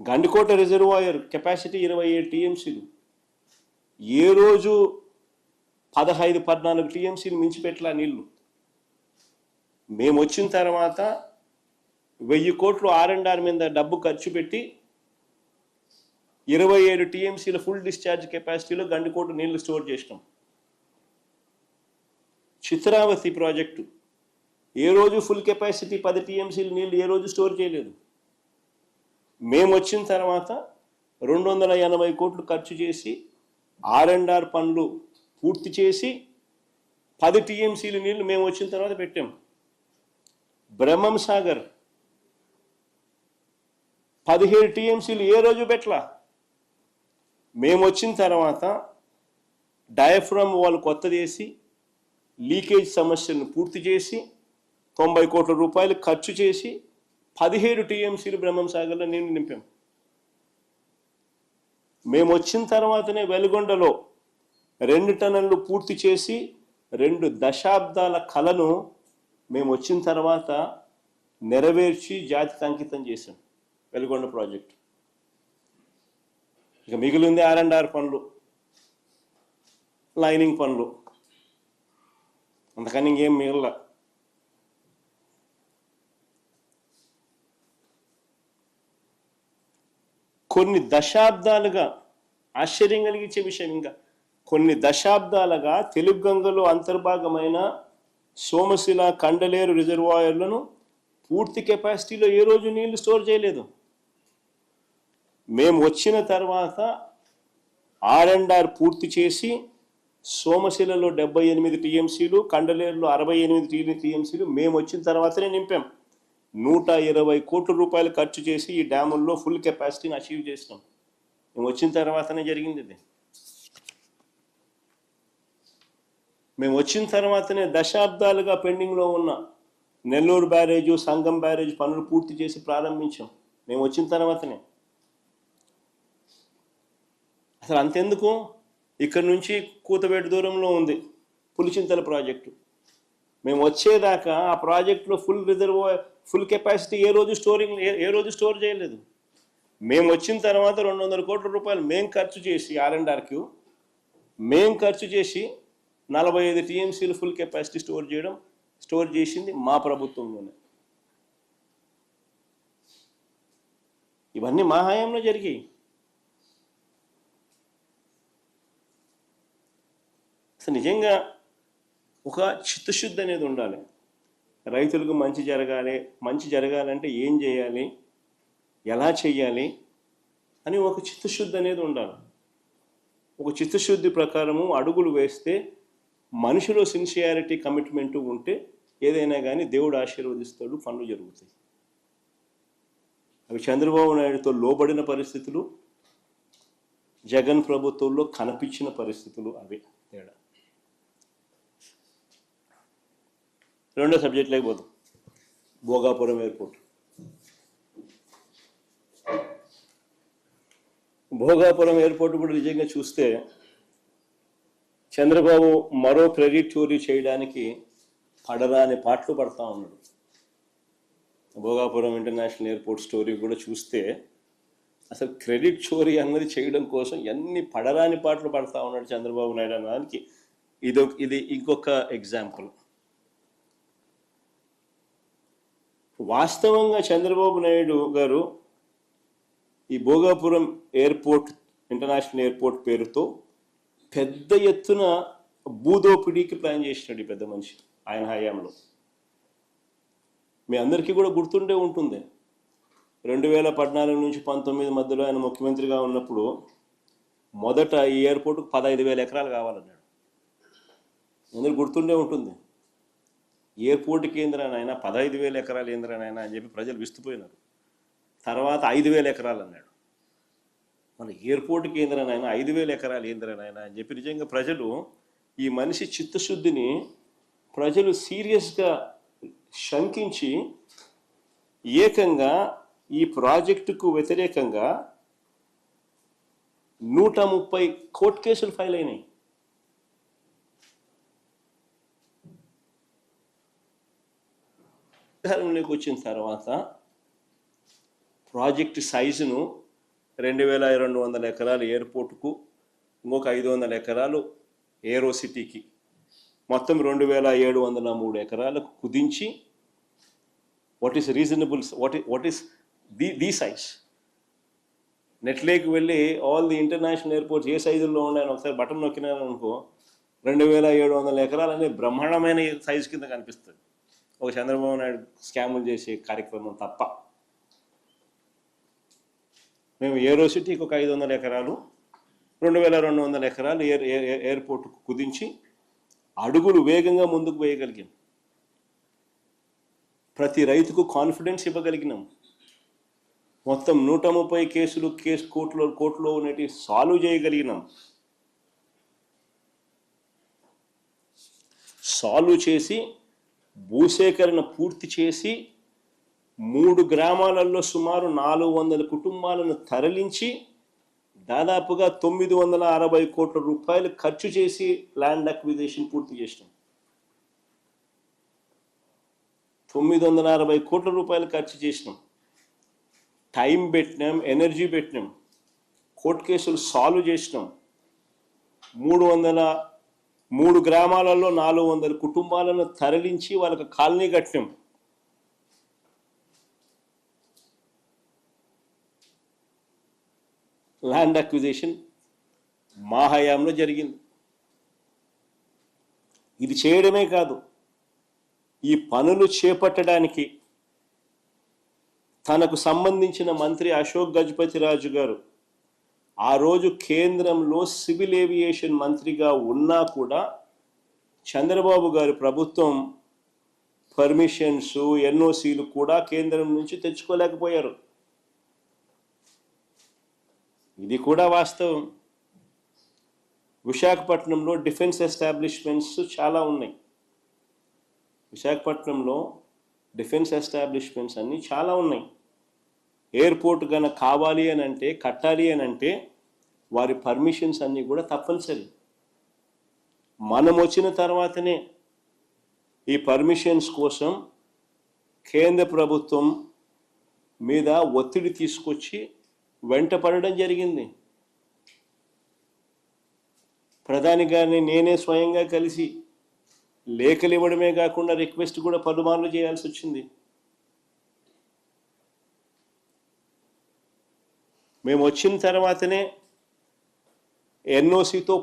Gandikota reservoir capacity 27 టీఎంసీలు, ఏ రోజు 15-14 టీఎంసీలు మించిపెట్టలా నీళ్లు. మేము వచ్చిన తర్వాత 1000 కోట్లు R&R మీద డబ్బు ఖర్చు పెట్టి 27 టీఎంసీల ఫుల్ డిశ్చార్జ్ కెపాసిటీలో గండికోట నీళ్లు స్టోర్ చేసినాం. చిత్రావతి ప్రాజెక్టు ఏ రోజు ఫుల్ కెపాసిటీ 10 టీఎంసీలు నీళ్లు ఏ రోజు స్టోర్ చేయలేదు. మేము వచ్చిన తర్వాత 280 కోట్లు ఖర్చు చేసి R&R పనులు పూర్తి చేసి 10 టీఎంసీలు నీళ్లు మేము వచ్చిన తర్వాత పెట్టాం. బ్రహ్మం సాగర్ 17 టీఎంసీలు ఏ రోజు పెట్టలా. మేము వచ్చిన తర్వాత డయాఫ్రమ్ వాళ్ళు కొత్తది వేసి లీకేజ్ సమస్యను పూర్తి చేసి 90 కోట్ల రూపాయలు ఖర్చు చేసి 17 టీఎంసీలు బ్రహ్మం సాగర్లో నీళ్లు నింపాం. మేము వచ్చిన తర్వాతనే వెలుగొండలో 2 టన్నులు పూర్తి చేసి 2 దశాబ్దాల కలను మేము వచ్చిన తర్వాత నెరవేర్చి జాతికి అంకితం చేశాం వెలుగొండ ప్రాజెక్టు. ఇక మిగిలింది R&R పనులు, లైనింగ్ పనులు, అంతకని ఇంకేం మిగల. కొన్ని దశాబ్దాలుగా ఆశ్చర్యం కలిగించే విషయం, ఇంకా కొన్ని దశాబ్దాలుగా తెలుగు గంగలో అంతర్భాగమైన సోమశిల, కండలేరు రిజర్వాయర్లను పూర్తి కెపాసిటీలో ఏ రోజు నీళ్లు స్టోర్ చేయలేదు. మేము వచ్చిన తర్వాత R&R పూర్తి చేసి సోమశిలలో 78 టీఎంసీలు, కండలేరులో 68 టీఎంసీలు మేము వచ్చిన తర్వాతనే నింపాం. 120 కోట్ల రూపాయలు ఖర్చు చేసి ఈ డ్యాముల్లో ఫుల్ కెపాసిటీని అచీవ్ చేసినాం. మేము వచ్చిన తర్వాతనే జరిగింది ఇది. మేము వచ్చిన తర్వాతనే దశాబ్దాలుగా పెండింగ్లో ఉన్న నెల్లూరు బ్యారేజు, సంగం బ్యారేజ్ పనులు పూర్తి చేసి ప్రారంభించాం. మేము వచ్చిన తర్వాతనే. అసలు అంతెందుకు, ఇక్కడ నుంచి కూతవేటు దూరంలో ఉంది పులిచింతల ప్రాజెక్టు. మేము వచ్చేదాకా ఆ ప్రాజెక్టులో ఫుల్ కెపాసిటీ ఏ రోజు స్టోర్ చేయలేదు. మేము వచ్చిన తర్వాత 200 కోట్ల రూపాయలు మేము ఖర్చు చేసి R&Rకి మేము ఖర్చు చేసి 45 టీఎంసీలు ఫుల్ కెపాసిటీ స్టోర్ చేసింది మా ప్రభుత్వంలోనే. ఇవన్నీ మా హయాంలో జరిగాయి. అసలు నిజంగా ఒక చిత్తశుద్ధి అనేది ఉండాలి. రైతులకు మంచి జరగాలంటే ఏం చేయాలి, ఎలా చేయాలి అని ఒక చిత్తశుద్ధి అనేది ఉండాలి. ఒక చిత్తశుద్ధి ప్రకారము అడుగులు వేస్తే, మనిషిలో సిన్సియారిటీ, కమిట్మెంటు ఉంటే ఏదైనా కానీ దేవుడు ఆశీర్వదిస్తాడు, పనులు జరుగుతాయి. అవి చంద్రబాబు నాయుడుతో లోబడిన పరిస్థితులు, జగన్ ప్రభుత్వంలో కనిపించిన పరిస్థితులు అవే తేడా. రెండో సబ్జెక్ట్లోకి పోతాం. భోగాపురం ఎయిర్పోర్ట్. భోగాపురం ఎయిర్పోర్ట్ కూడా నిజంగా చూస్తే చంద్రబాబు మరో క్రెడిట్ చోరీ చేయడానికి పడరాని పాటలు పడతా ఉన్నాడు. భోగాపురం ఇంటర్నేషనల్ ఎయిర్పోర్ట్ స్టోరీ కూడా చూస్తే అసలు క్రెడిట్ చోరీ అన్నది చేయడం కోసం ఎన్ని పడరాని పాటలు పడతా ఉన్నాడు చంద్రబాబు నాయుడు అన్నదానికి ఇది ఇంకొక ఎగ్జాంపుల్. వాస్తవంగా చంద్రబాబు నాయుడు గారు ఈ భోగాపురం ఎయిర్పోర్ట్, ఇంటర్నేషనల్ ఎయిర్పోర్ట్ పేరుతో పెద్ద ఎత్తున భూదోపిడీకి ప్లాన్ చేసినాడు ఈ పెద్ద మనిషి ఆయన హయాంలో. మీ అందరికీ కూడా గుర్తుండే ఉంటుంది, 2014 నుంచి 19 మధ్యలో ఆయన ముఖ్యమంత్రిగా ఉన్నప్పుడు మొదట ఈ ఎయిర్పోర్ట్కు 15,000 ఎకరాలు కావాలన్నాడు. అందరికి గుర్తుండే ఉంటుంది. ఎయిర్పోర్ట్ కేంద్రానైనా 15,000 ఎకరాలు ఏంద్రానైనా అని చెప్పి ప్రజలు విస్తుపోయినారు. తర్వాత 5,000 ఎకరాలు అన్నాడు. మన ఎయిర్పోర్ట్ కేంద్రానైనా 5,000 ఎకరాలు ఏంద్రానైనా అని చెప్పి నిజంగా ప్రజలు, ఈ మనిషి చిత్తశుద్ధిని ప్రజలు సీరియస్గా శంకించి ఏకంగా ఈ ప్రాజెక్టుకు వ్యతిరేకంగా 130 కోర్టు కేసులు ఫైల్ అయినాయి. అధికారంలోకి వచ్చిన తర్వాత ప్రాజెక్టు సైజును 2200 ఎకరాలు ఎయిర్పోర్టుకు, ఇంకొక 500 ఎకరాలు ఏరో సిటీకి, మొత్తం 2703 ఎకరాలకు కుదించి what is reasonable, what is the size. నెట్లేకి వెళ్ళి ఆల్ ది ఇంటర్నేషనల్ ఎయిర్పోర్ట్స్ ఏ సైజుల్లో ఉన్నాయని ఒకసారి బటన్ నొక్కినారనుకో 2700 ఎకరాలు అనే బ్రహ్మాండమైన సైజు కింద కనిపిస్తుంది, ఒక చంద్రబాబు నాయుడు స్కాములు చేసే కార్యక్రమం తప్ప. మేము ఏరో సిటీకి ఒక 500 ఎకరాలు, 2200 ఎకరాలు ఎయిర్పోర్టుకు కుదించి అడుగులు వేగంగా ముందుకు వేయగలిగాం. ప్రతి రైతుకు కాన్ఫిడెన్స్ ఇవ్వగలిగినాం. మొత్తం 130 కేసులు కోర్టులో ఉన్నటి సాల్వ్ చేయగలిగినాం. సాల్వ్ చేసి భూసేకరణ పూర్తి చేసి 3 గ్రామాలలో సుమారు 400 కుటుంబాలను తరలించి దాదాపుగా 960 కోట్ల రూపాయలు ఖర్చు చేసి ల్యాండ్ అక్విజిషన్ పూర్తి చేసినాం. 960 కోట్ల రూపాయలు ఖర్చు చేసినాం. టైం పెట్టినాం, ఎనర్జీ పెట్టినాం, కోర్టు కేసులు సాల్వ్ చేసినాం. 3 గ్రామాలలో 400 కుటుంబాలను తరలించి వాళ్ళకి కాలనీ కట్టినాం. ల్యాండ్ అక్విజిషన్ మా హయాంలో జరిగింది. ఇది చేయడమే కాదు, ఈ పనులు చేపట్టడానికి తనకు సంబంధించిన మంత్రి అశోక్ గజపతి రాజు గారు ఆ రోజు కేంద్రంలో సివిల్ ఏవియేషన్ మంత్రిగా ఉన్నా కూడా చంద్రబాబు గారి ప్రభుత్వం పర్మిషన్స్, ఎన్ఓసీలు కూడా కేంద్రం నుంచి తెచ్చుకోలేకపోయారు. ఇది కూడా వాస్తవం. విశాఖపట్నంలో డిఫెన్స్ ఎస్టాబ్లిష్మెంట్స్ చాలా ఉన్నాయి. విశాఖపట్నంలో డిఫెన్స్ ఎస్టాబ్లిష్మెంట్స్ అన్నీ చాలా ఉన్నాయి. ఎయిర్పోర్ట్ కనుక కావాలి అని అంటే, కట్టాలి అని అంటే వారి పర్మిషన్స్ అన్నీ కూడా తప్పనిసరి. మనం వచ్చిన తర్వాతనే ఈ పర్మిషన్స్ కోసం కేంద్ర ప్రభుత్వం మీద ఒత్తిడి తీసుకొచ్చి వెంట పడడం జరిగింది. ప్రధాని గారిని నేనే స్వయంగా కలిసి లేఖలు ఇవ్వడమే కాకుండా రిక్వెస్ట్ కూడా పలుమార్లు చేయాల్సి వచ్చింది. మేము వచ్చిన తర్వాతనే ఎన్ఓసితో